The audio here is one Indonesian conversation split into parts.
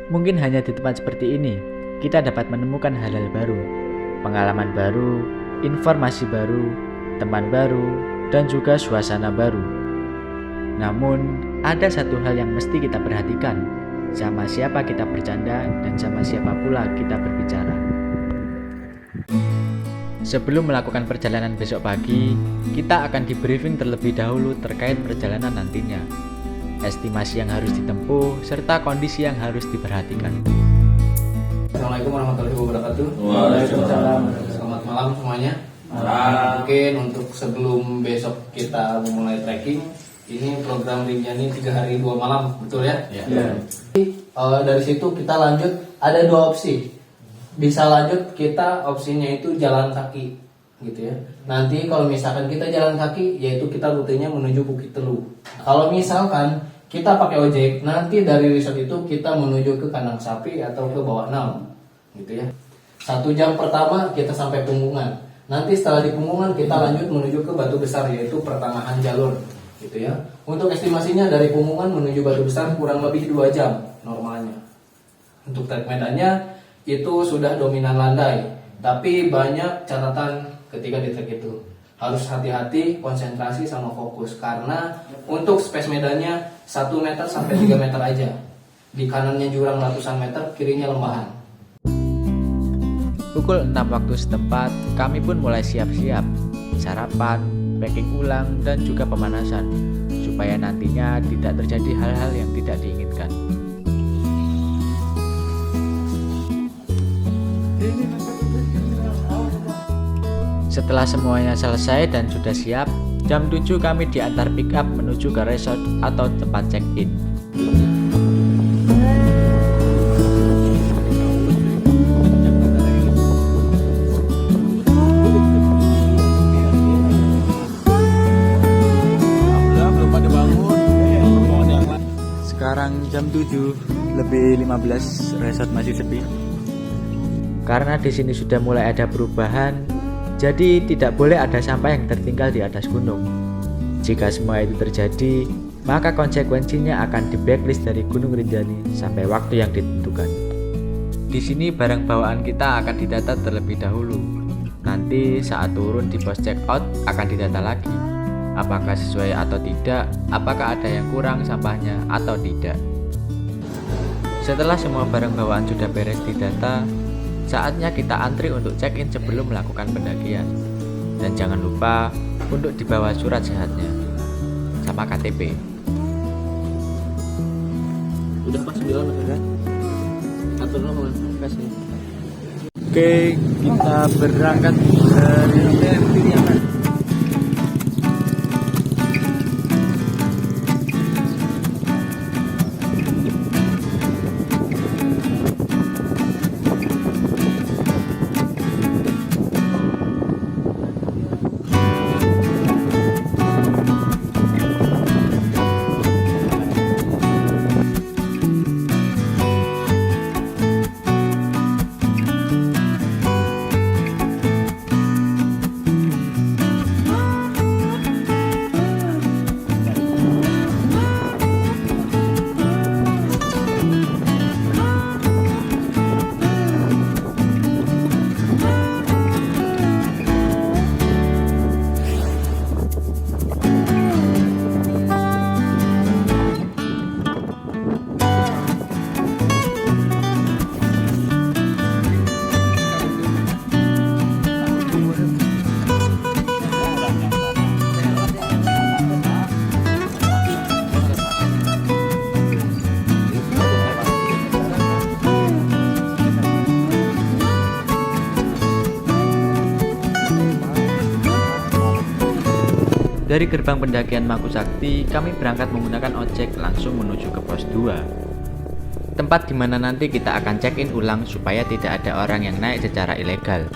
Mungkin hanya di tempat seperti ini, kita dapat menemukan hal-hal baru, pengalaman baru, informasi baru, teman baru, dan juga suasana baru. Namun, ada satu hal yang mesti kita perhatikan, sama siapa kita bercanda dan sama siapa pula kita berbicara. Sebelum melakukan perjalanan besok pagi, kita akan di-briefing terlebih dahulu terkait perjalanan nantinya, estimasi yang harus ditempuh, serta kondisi yang harus diperhatikan. Assalamualaikum warahmatullahi wabarakatuh. Waalaikumsalam. Selamat malam semuanya. Malam. Mungkin untuk sebelum besok kita memulai trekking, ini program Rinjani 3 hari 2 malam, betul ya? Ya. Dari situ kita lanjut, ada 2 opsi. Bisa lanjut kita opsinya itu jalan kaki, gitu ya. Nanti kalau misalkan kita jalan kaki, yaitu kita rutenya menuju Bukit Telu. Kalau misalkan kita pakai ojek, nanti dari resort itu kita menuju ke kandang sapi atau ke Bawah Naung, gitu ya. 1 jam pertama kita sampai Punggungan. Nanti setelah di Punggungan kita lanjut menuju ke Batu Besar, yaitu pertengahan jalur, gitu ya. Untuk estimasinya dari Punggungan menuju Batu Besar kurang lebih 2 jam normalnya. Untuk trek medannya itu sudah dominan landai, tapi banyak catatan ketika di trek itu. Harus hati-hati, konsentrasi sama fokus, karena untuk space medannya 1 meter sampai 3 meter aja. Di kanannya jurang ratusan meter, kirinya lembahan. Pukul 6 waktu setempat, kami pun mulai siap-siap, sarapan, packing ulang, dan juga pemanasan, supaya nantinya tidak terjadi hal-hal yang tidak diinginkan. Setelah semuanya selesai dan sudah siap, jam 7 kami diantar pick up menuju ke resort atau tempat check-in. Sekarang jam 7 lebih 15, resort masih sepi. Karena di sini sudah mulai ada perubahan, jadi tidak boleh ada sampah yang tertinggal di atas gunung. Jika semua itu terjadi, maka konsekuensinya akan di-blacklist dari Gunung Rinjani sampai waktu yang ditentukan. Di sini barang bawaan kita akan didata terlebih dahulu. Nanti saat turun di pos check out akan didata lagi. Apakah sesuai atau tidak, apakah ada yang kurang sampahnya atau tidak. Setelah semua barang bawaan sudah beres didata, saatnya kita antri untuk check-in sebelum melakukan pendakian. Dan jangan lupa untuk dibawa surat sehatnya sama KTP. Udah pas bilang kan? Atur lo kas nih. Oke, kita berangkat dari Pilihan. Dari gerbang pendakian Mangkusakti, kami berangkat menggunakan ojek langsung menuju ke pos 2. Tempat di mana nanti kita akan check-in ulang supaya tidak ada orang yang naik secara ilegal.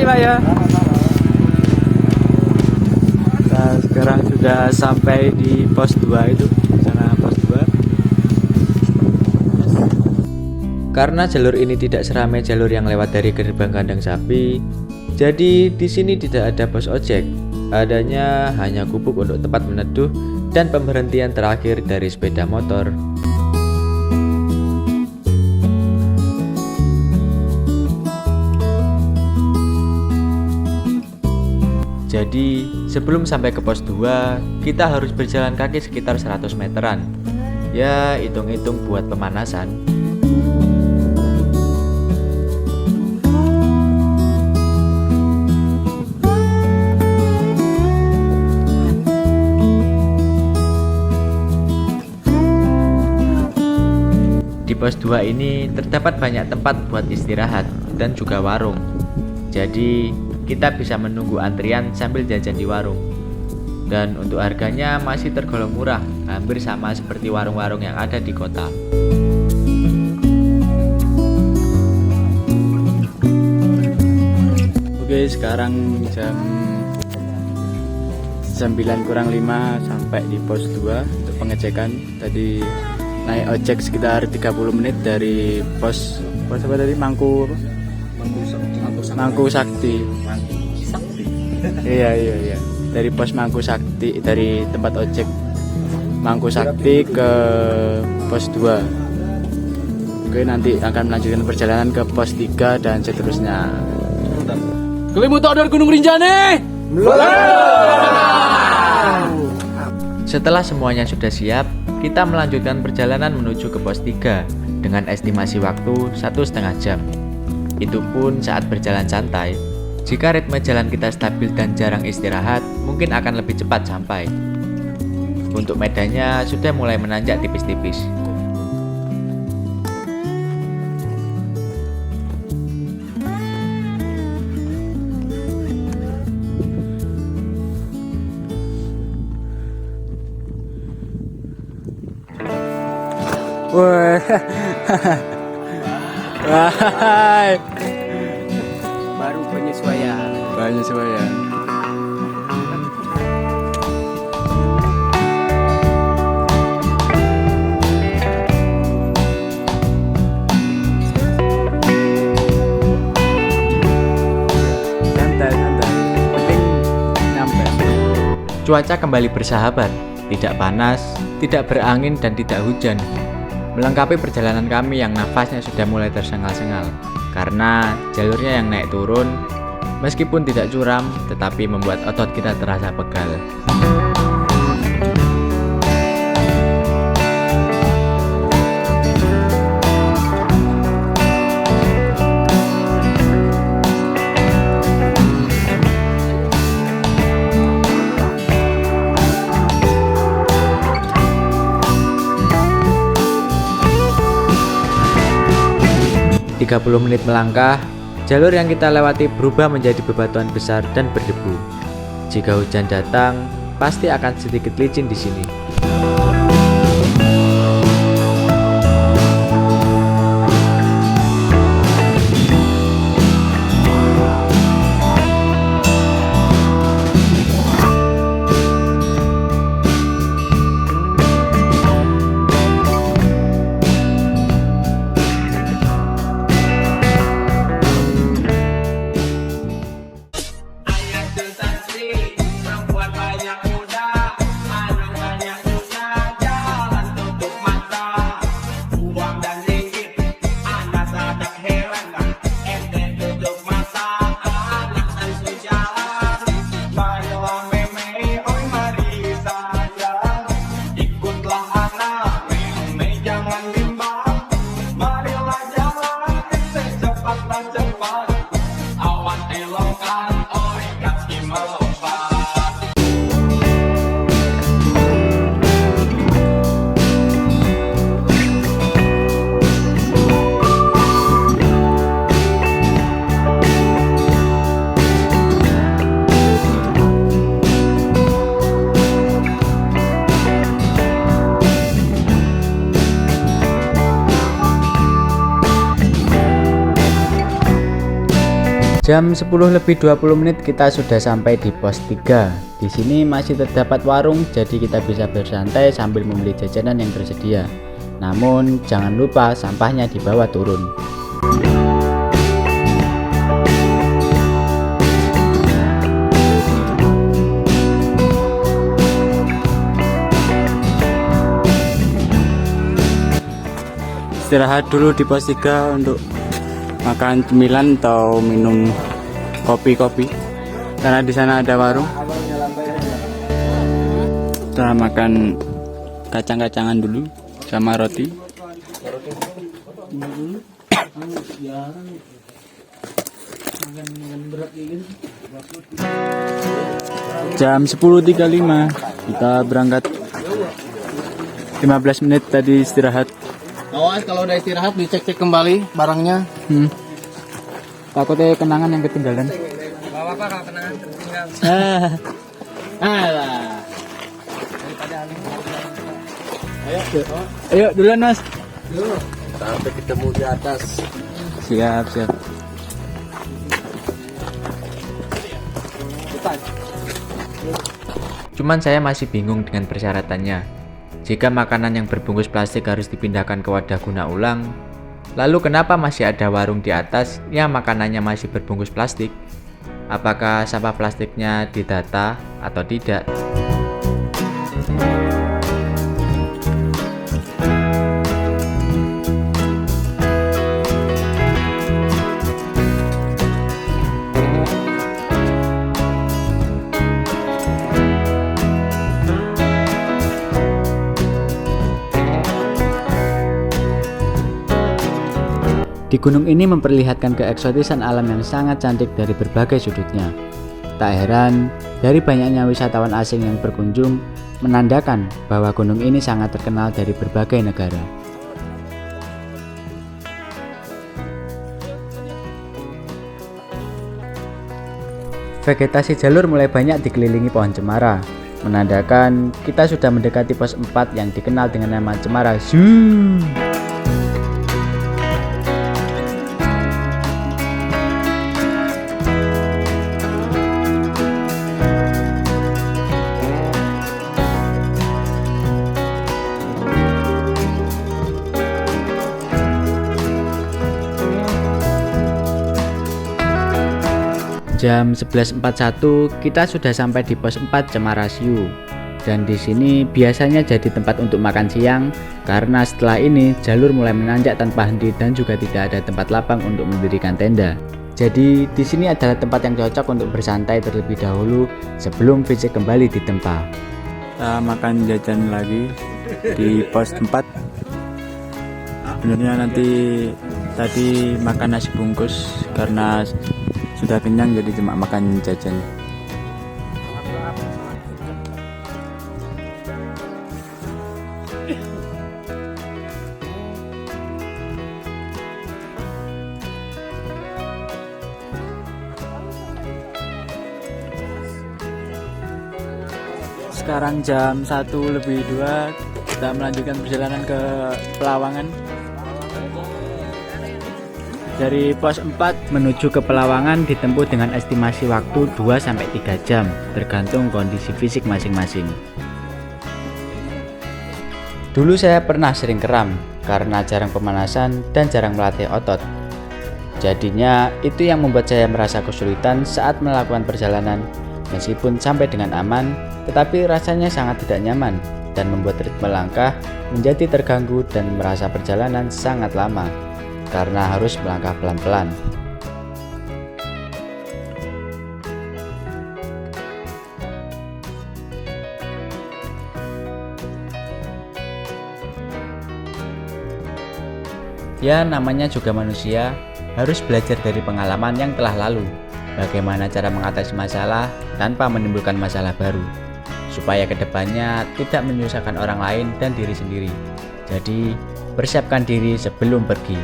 kasih Pak ya. Nah, sekarang sudah sampai di pos 2 itu, sana pos 2. Karena jalur ini tidak seramai jalur yang lewat dari gerbang kandang sapi, jadi di sini tidak ada pos ojek. Adanya hanya gubuk untuk tempat meneduh dan pemberhentian terakhir dari sepeda motor. Jadi, sebelum sampai ke pos 2, kita harus berjalan kaki sekitar 100 meteran. Ya, hitung-hitung buat pemanasan. Di pos 2 ini terdapat banyak tempat buat istirahat dan juga warung. Jadi, kita bisa menunggu antrian sambil jajan di warung. Dan untuk harganya masih tergolong murah, hampir sama seperti warung-warung yang ada di kota. Oke, sekarang jam 9 kurang 5 sampai di pos 2 untuk pengecekan. Tadi naik ojek sekitar 30 menit dari pos apa tadi? Mangku Sakti. Iya. Dari pos Mangku Sakti, dari tempat ojek Mangku Sakti ke pos 2. Oke, nanti akan melanjutkan perjalanan ke pos 3 dan seterusnya. Kelimut order Gunung Rinjani. Setelah semuanya sudah siap, kita melanjutkan perjalanan menuju ke pos 3 dengan estimasi waktu 1,5 jam. Itu pun saat berjalan santai. Jika ritme jalan kita stabil dan jarang istirahat, mungkin akan lebih cepat sampai. Untuk medannya sudah mulai menanjak tipis-tipis. Wah. Wah. Baru penyesuaian. Penyesuaian. Santai. Penting nyampe. Cuaca kembali bersahabat, tidak panas, tidak berangin dan tidak hujan. Melengkapi perjalanan kami yang nafasnya sudah mulai tersengal-sengal karena jalurnya yang naik turun, meskipun tidak curam tetapi membuat otot kita terasa pegal. Tiga 30 menit melangkah, jalur yang kita lewati berubah menjadi bebatuan besar dan berdebu. Jika hujan datang, pasti akan sedikit licin di sini. Perempuan banyak muda, anak banyak Jam 10:20 kita sudah sampai di pos 3. Di sini masih terdapat warung, jadi kita bisa bersantai sambil membeli jajanan yang tersedia. Namun jangan lupa sampahnya dibawa turun. Istirahat dulu di pos 3 untuk makan cemilan atau minum kopi-kopi karena di sana ada warung. Kita makan kacang-kacangan dulu sama roti. Jam 10.35 kita berangkat. 15 menit tadi istirahat. Awas kalau udah istirahat dicek-cek kembali barangnya. Takutnya kenangan yang ketinggalan. Bapak kalau kenangan tertinggal. Alah. Ayo duluan Mas. Sampai ketemu di atas. Siap. Cuman saya masih bingung dengan persyaratannya. Jika makanan yang berbungkus plastik harus dipindahkan ke wadah guna ulang, lalu kenapa masih ada warung di atas yang makanannya masih berbungkus plastik? Apakah sampah plastiknya didata atau tidak? Di gunung ini memperlihatkan keeksotisan alam yang sangat cantik dari berbagai sudutnya. Tak heran, dari banyaknya wisatawan asing yang berkunjung, menandakan bahwa gunung ini sangat terkenal dari berbagai negara. Vegetasi jalur mulai banyak dikelilingi pohon cemara, menandakan kita sudah mendekati pos 4 yang dikenal dengan nama Cemara Zoo. Jam 11.41 kita sudah sampai di pos 4 Cemara Zoo. Dan di sini biasanya jadi tempat untuk makan siang karena setelah ini jalur mulai menanjak tanpa henti dan juga tidak ada tempat lapang untuk mendirikan tenda. Jadi di sini adalah tempat yang cocok untuk bersantai terlebih dahulu sebelum visit kembali di tempat. Kita makan jajan lagi di pos 4. Sebenarnya nanti tadi makan nasi bungkus karena sudah kenyang jadi cuma makan jajan. Sekarang jam 1:02 kita melanjutkan perjalanan ke Pelawangan. Dari pos 4 menuju ke Pelawangan ditempuh dengan estimasi waktu 2-3 jam, tergantung kondisi fisik masing-masing. Dulu saya pernah sering kram karena jarang pemanasan dan jarang melatih otot. Jadinya itu yang membuat saya merasa kesulitan saat melakukan perjalanan. Meskipun sampai dengan aman, tetapi rasanya sangat tidak nyaman dan membuat ritme langkah menjadi terganggu dan merasa perjalanan sangat lama karena harus melangkah pelan-pelan. Ya, namanya juga manusia, harus belajar dari pengalaman yang telah lalu. Bagaimana cara mengatasi masalah tanpa menimbulkan masalah baru, supaya kedepannya tidak menyusahkan orang lain dan diri sendiri. Jadi, persiapkan diri sebelum pergi.